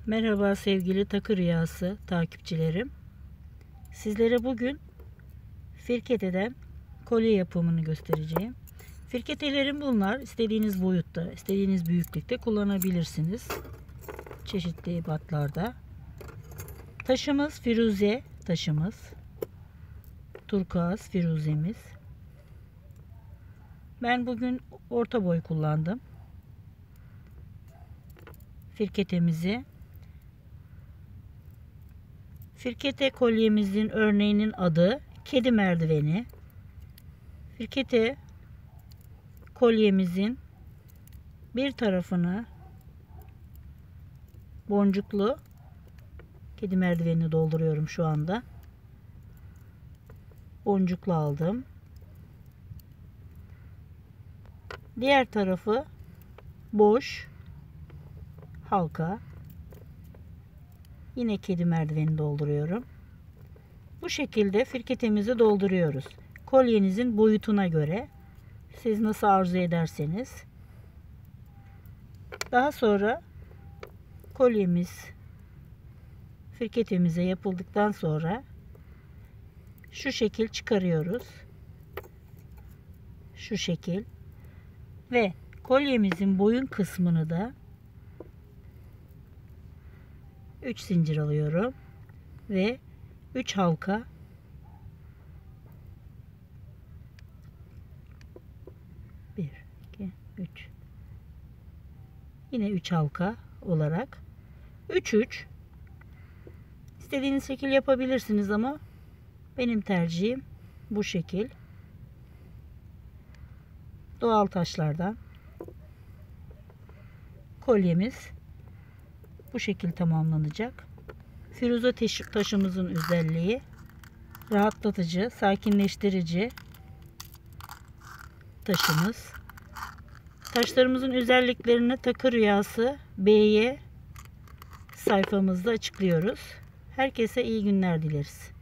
Merhaba sevgili takı rüyası takipçilerim. Sizlere bugün firketeden kolye yapımını göstereceğim. Firketelerim bunlar. İstediğiniz boyutta, istediğiniz büyüklükte kullanabilirsiniz. Çeşitli ebatlarda. Taşımız firuze taşımız. Turkuaz firuzemiz. Ben bugün orta boy kullandım. Firketemizi. Firkete kolyemizin örneğinin adı kedi merdiveni. Firkete kolyemizin bir tarafını boncuklu kedi merdivenini dolduruyorum şu anda. Boncuklu aldım. Diğer tarafı boş halka. Yine kedi merdiveni dolduruyorum. Bu şekilde firketemizi dolduruyoruz. Kolyenizin boyutuna göre siz nasıl arzu ederseniz. Daha sonra kolyemiz firketemize yapıldıktan sonra şu şekil çıkarıyoruz. Şu şekil. Ve kolyemizin boyun kısmını da 3 zincir alıyorum ve 3 halka bir, iki, üç. Yine 3 halka olarak 3 istediğiniz şekil yapabilirsiniz ama benim tercihim bu şekil. Doğal taşlardan kolyemiz bu şekil tamamlanacak. Firuze taşımızın özelliği rahatlatıcı, sakinleştirici taşımız. Taşlarımızın özelliklerini Takı Rüyası BY sayfamızda açıklıyoruz. Herkese iyi günler dileriz.